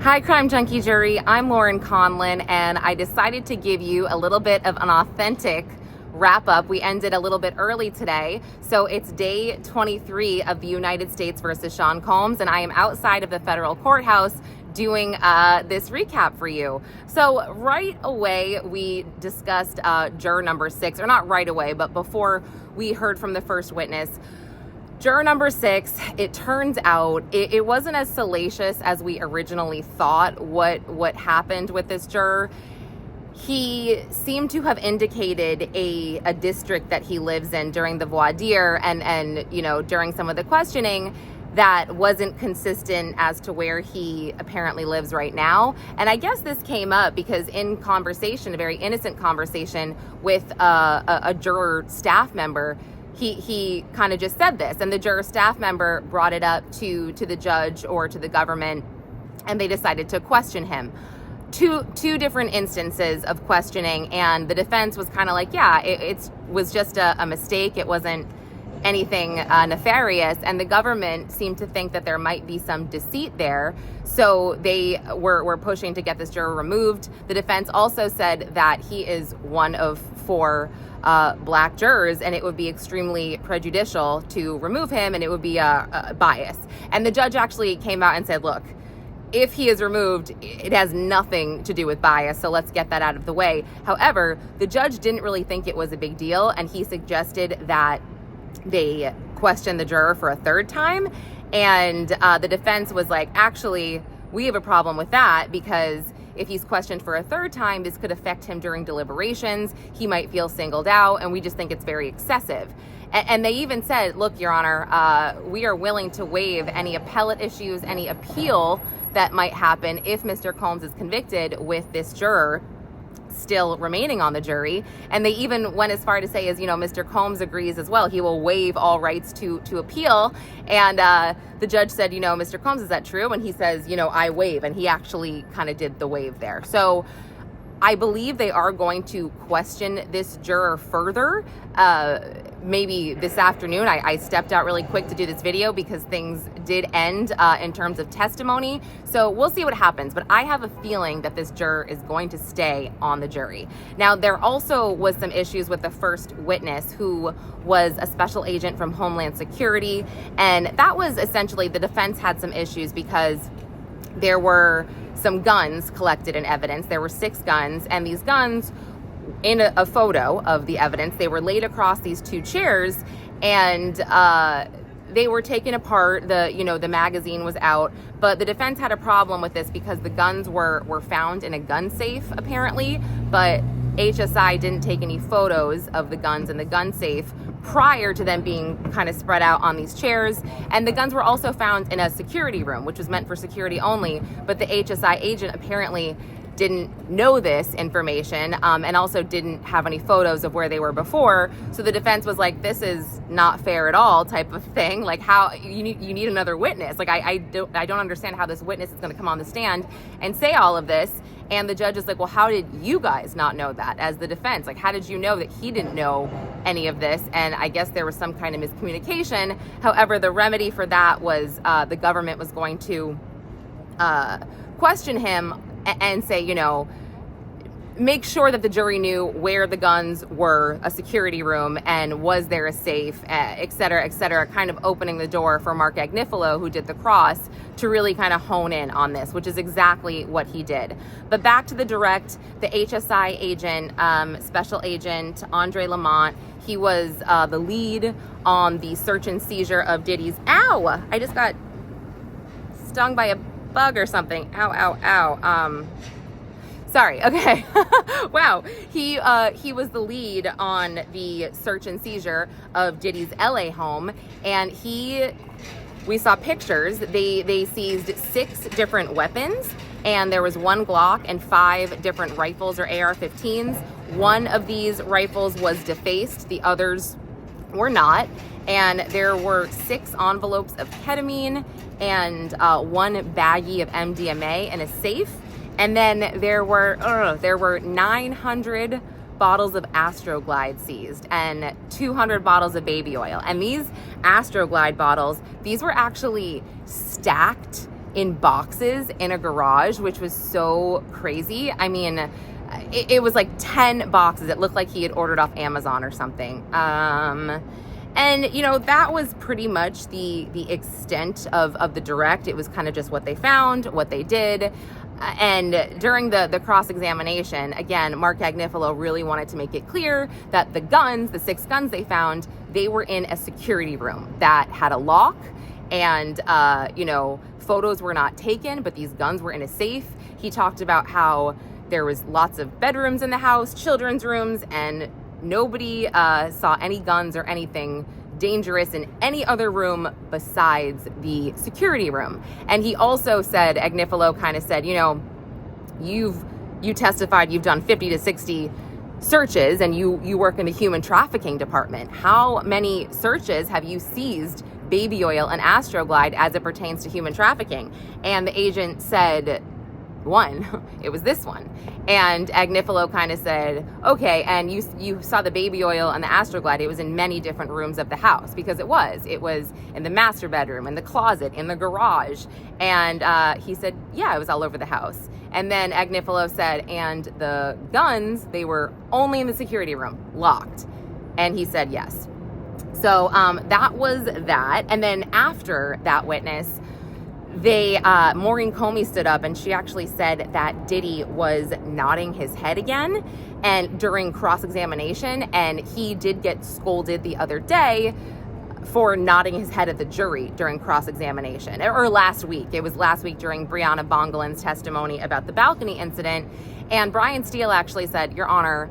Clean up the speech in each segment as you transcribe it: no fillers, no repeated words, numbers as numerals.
Hi, Crime Junkie jury. I'm Lauren Conlin, and I decided to give you a little bit of an authentic wrap up. We ended a little bit early today, so it's day 23 of the United States versus Sean Combs, and I am outside of the federal courthouse doing this recap for you. So right away, we discussed juror number 6, or not right away, but before we heard from the first witness. Juror number 6, it turns out it wasn't as salacious as we originally thought what happened with this juror. He seemed to have indicated a district that he lives in during the voir dire and during some of the questioning that wasn't consistent as to where he apparently lives right now. And I guess this came up because in conversation, a very innocent conversation with a juror staff member, he kind of just said this, and the juror staff member brought it up to the judge or to the government, and they decided to question him. Two different instances of questioning, and the defense was kind of like, yeah, it was just a mistake. It wasn't anything nefarious, and the government seemed to think that there might be some deceit there, so they were pushing to get this juror removed. The defense also said that he is one of 4 black jurors, and it would be extremely prejudicial to remove him, and it would be a bias. And the judge actually came out and said, look, if he is removed, it has nothing to do with bias, so let's get that out of the way. However, the judge didn't really think it was a big deal, and he suggested that they question the juror for a 3rd time, and the defense was like, actually, we have a problem with that, because if he's questioned for a 3rd time, this could affect him during deliberations. He might feel singled out, and we just think it's very excessive. And they even said, look, Your Honor, we are willing to waive any appellate issues, any appeal that might happen if Mr. Combs is convicted with this juror still remaining on the jury. And they even went as far to say, as Mr. Combs agrees as well, he will waive all rights to appeal. And the judge said, Mr. Combs, is that true? And he says, I waive. And he actually kind of did the waive there. So I believe they are going to question this juror further. Maybe this afternoon. I stepped out really quick to do this video because things did end in terms of testimony. So we'll see what happens. But I have a feeling that this juror is going to stay on the jury. Now, there also was some issues with the first witness, who was a special agent from Homeland Security. And that was essentially, the defense had some issues because there were some guns collected in evidence. There were 6 guns, and these guns, in a photo of the evidence, they were laid across these 2 chairs, and they were taken apart. The magazine was out, but the defense had a problem with this because the guns were found in a gun safe, apparently, but HSI didn't take any photos of the guns in the gun safe prior to them being kind of spread out on these chairs. And the guns were also found in a security room, which was meant for security only, but the HSI agent apparently didn't know this information, and also didn't have any photos of where they were before. So the defense was like, this is not fair at all, type of thing. Like, how you need another witness. Like, I don't understand how this witness is going to come on the stand and say all of this. And the judge is like, well, how did you guys not know that as the defense? Like, how did you know that he didn't know any of this? And I guess there was some kind of miscommunication. However, the remedy for that was the government was going to question him and say, make sure that the jury knew where the guns were, a security room, and was there a safe, et cetera, kind of opening the door for Mark Agnifilo, who did the cross, to really kind of hone in on this, which is exactly what he did. But back to the direct, the HSI agent, Special Agent Andre Lamont, he was the lead on the search and seizure of Diddy's, ow, I just got stung by a bug or something, ow. Sorry, okay. Wow. He was the lead on the search and seizure of Diddy's LA home, and we saw pictures. They seized 6 different weapons, and there was 1 Glock and 5 different rifles or AR-15s. One of these rifles was defaced, the others were not. And there were 6 envelopes of ketamine and 1 baggie of MDMA in a safe. And then there were 900 bottles of Astroglide seized and 200 bottles of baby oil. And these Astroglide bottles, these were actually stacked in boxes in a garage, which was so crazy. I mean, it was like 10 boxes. It looked like he had ordered off Amazon or something. And, you know, that was pretty much the extent of the direct. It was kind of just what they found, what they did. And during the cross-examination, again, Mark Agnifilo really wanted to make it clear that the guns, the 6 guns they found, they were in a security room that had a lock. And, you know, photos were not taken, but these guns were in a safe. He talked about how there was lots of bedrooms in the house, children's rooms, and nobody saw any guns or anything dangerous in any other room besides the security room. And he also said, Agnifilo kind of said, you know, you testified you've done 50 to 60 searches and you work in the human trafficking department. How many searches have you seized baby oil and Astroglide as it pertains to human trafficking? And the agent said, 1. It was this one. And Agnifilo kind of said, okay, and you saw the baby oil and the Astroglide. It was in many different rooms of the house, because it was in the master bedroom, in the closet, in the garage. And he said, yeah, it was all over the house. And then Agnifilo said, and the guns, they were only in the security room, locked. And he said, yes. So that was that. And then after that witness, Maureen Comey stood up and she actually said that Diddy was nodding his head again and during cross-examination, and he did get scolded the other day for nodding his head at the jury during cross-examination, or last week. It was last week during Brianna Bongolan's testimony about the balcony incident. And Brian Steele actually said, Your Honor,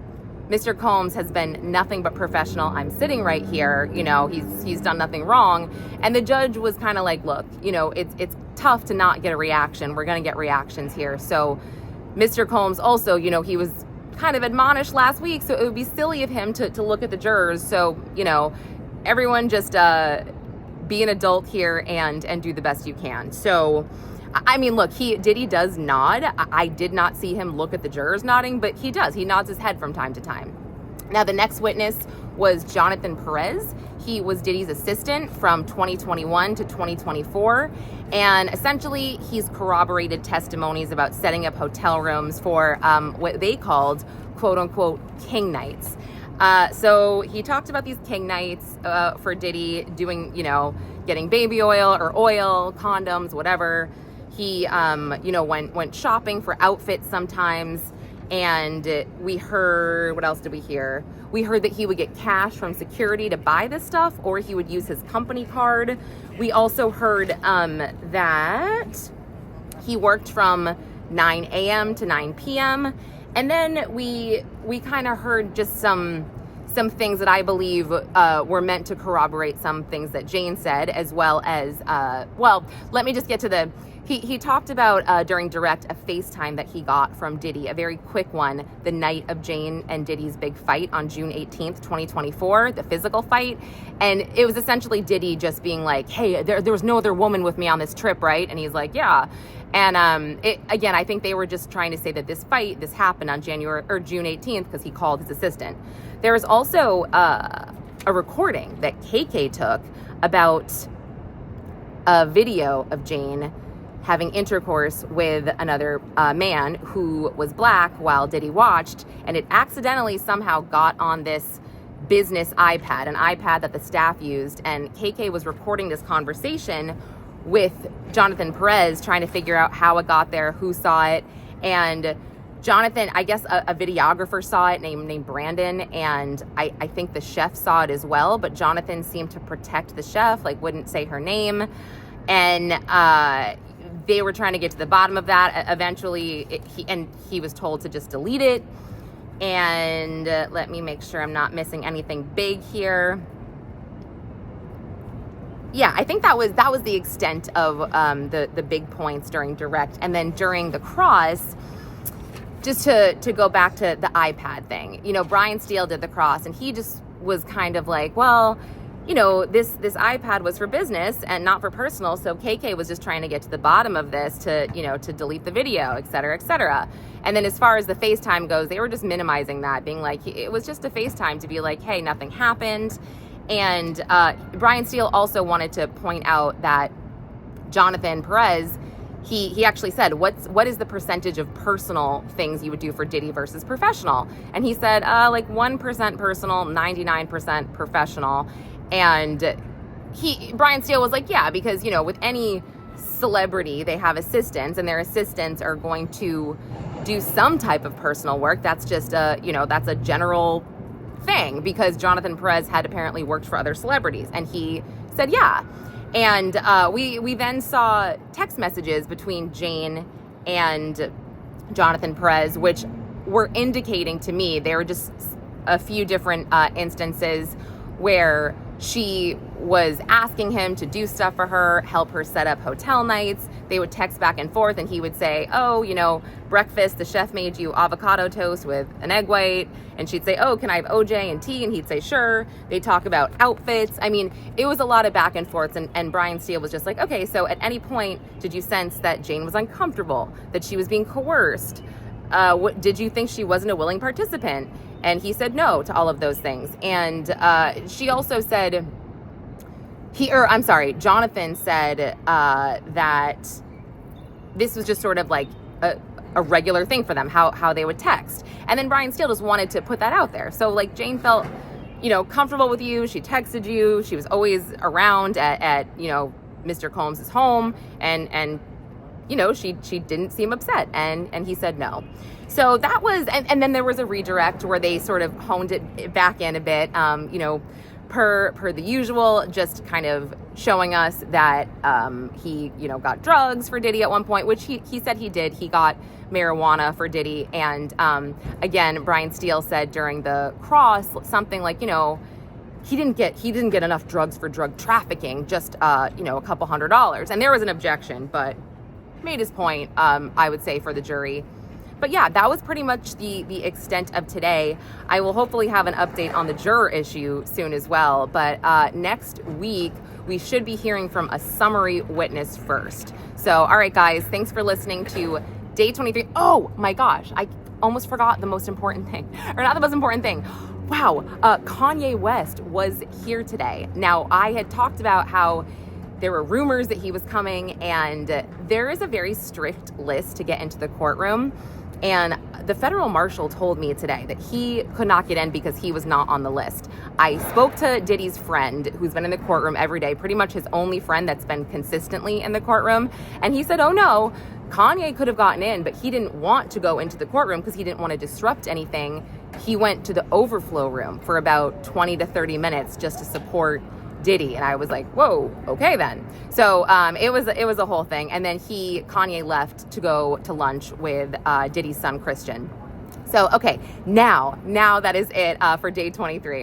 Mr. Combs has been nothing but professional. I'm sitting right here. You know, he's done nothing wrong. And the judge was kind of like, look, you know, it's tough to not get a reaction. We're going to get reactions here. So Mr. Combs also, you know, he was kind of admonished last week. So it would be silly of him to look at the jurors. So, you know, everyone just be an adult here and do the best you can. So, I mean, look, Diddy does nod. I did not see him look at the jurors nodding, but he does. He nods his head from time to time. Now, the next witness was Jonathan Perez. He was Diddy's assistant from 2021 to 2024. And essentially, he's corroborated testimonies about setting up hotel rooms for what they called, quote unquote, king nights. So he talked about these king nights for Diddy doing, you know, getting baby oil or oil, condoms, whatever. He, you know, went shopping for outfits sometimes. And we heard, what else did we hear? We heard that he would get cash from security to buy this stuff, or he would use his company card. We also heard that he worked from 9 a.m. to 9 p.m. And then we kind of heard just some things that I believe were meant to corroborate some things that Jane said, as well as, well, let me just get to he talked about during direct a FaceTime that he got from Diddy, a very quick one, the night of Jane and Diddy's big fight on June 18th, 2024, the physical fight. And it was essentially Diddy just being like, hey, there was no other woman with me on this trip, right? And he's like, yeah. And again, I think they were just trying to say that this happened on June 18th because he called his assistant. There was also a recording that KK took about a video of Jane having intercourse with another man who was black while Diddy watched, and it accidentally somehow got on this business iPad, an iPad that the staff used, and KK was recording this conversation with Jonathan Perez, trying to figure out how it got there, who saw it. And Jonathan, I guess a videographer saw it named Brandon, and I think the chef saw it as well, but Jonathan seemed to protect the chef, like wouldn't say her name. And they were trying to get to the bottom of that. Eventually, he was told to just delete it. And let me make sure I'm not missing anything big here. Yeah, I think that was the extent of the big points during direct. And then during the cross, just to go back to the iPad thing, you know, Brian Steele did the cross, and he just was kind of like, well, you know, this iPad was for business and not for personal. So KK was just trying to get to the bottom of this to delete the video, et cetera, et cetera. And then as far as the FaceTime goes, they were just minimizing that, being like, it was just a FaceTime to be like, hey, nothing happened. And Brian Steele also wanted to point out that Jonathan Perez, he actually said, what is the percentage of personal things you would do for Diddy versus professional? And he said, like 1% personal, 99% professional. And Brian Steele was like, yeah, because, you know, with any celebrity, they have assistants, and their assistants are going to do some type of personal work. That's just that's a general thing, because Jonathan Perez had apparently worked for other celebrities, and he said, yeah. And we then saw text messages between Jane and Jonathan Perez, which were indicating to me there were just a few different instances where she was asking him to do stuff for her, help her set up hotel nights. They would text back and forth, and he would say, oh, you know, breakfast, the chef made you avocado toast with an egg white. And she'd say, oh, can I have OJ and tea? And he'd say, sure. They talk about outfits. I mean, it was a lot of back and forths. And Brian Steele was just like, okay, so at any point, did you sense that Jane was uncomfortable, that she was being coerced? Did you think she wasn't a willing participant? And he said no to all of those things. And she also said, Jonathan said that this was just sort of like a regular thing for them, how they would text. And then Brian Steele just wanted to put that out there. So like Jane felt, you know, comfortable with you. She texted you. She was always around at you know, Mr. Combs' home. And you know, she didn't seem upset. And he said no. So that was, and then there was a redirect where they sort of honed it back in a bit, you know, per the usual, just kind of showing us that he, you know, got drugs for Diddy at one point, which he said he did. He got marijuana for Diddy. And again, Brian Steele said during the cross something like, you know, he didn't get enough drugs for drug trafficking, just you know, a couple $100s. And there was an objection, but made his point, I would say, for the jury. But yeah, that was pretty much the extent of today. I will hopefully have an update on the juror issue soon as well. But next week, we should be hearing from a summary witness first. So, all right, guys, thanks for listening to Day 23. Oh my gosh, I almost forgot the most important thing. Or not the most important thing. Wow, Kanye West was here today. Now, I had talked about how there were rumors that he was coming, and there is a very strict list to get into the courtroom. And the federal marshal told me today that he could not get in because he was not on the list. I spoke to Diddy's friend, who's been in the courtroom every day, pretty much his only friend that's been consistently in the courtroom. And he said, oh no, Kanye could have gotten in, but he didn't want to go into the courtroom because he didn't want to disrupt anything. He went to the overflow room for about 20 to 30 minutes just to support Diddy. And I was like, whoa, okay then. So it was a whole thing. And then Kanye left to go to lunch with Diddy's son, Christian. So, okay, now that is it for Day 23.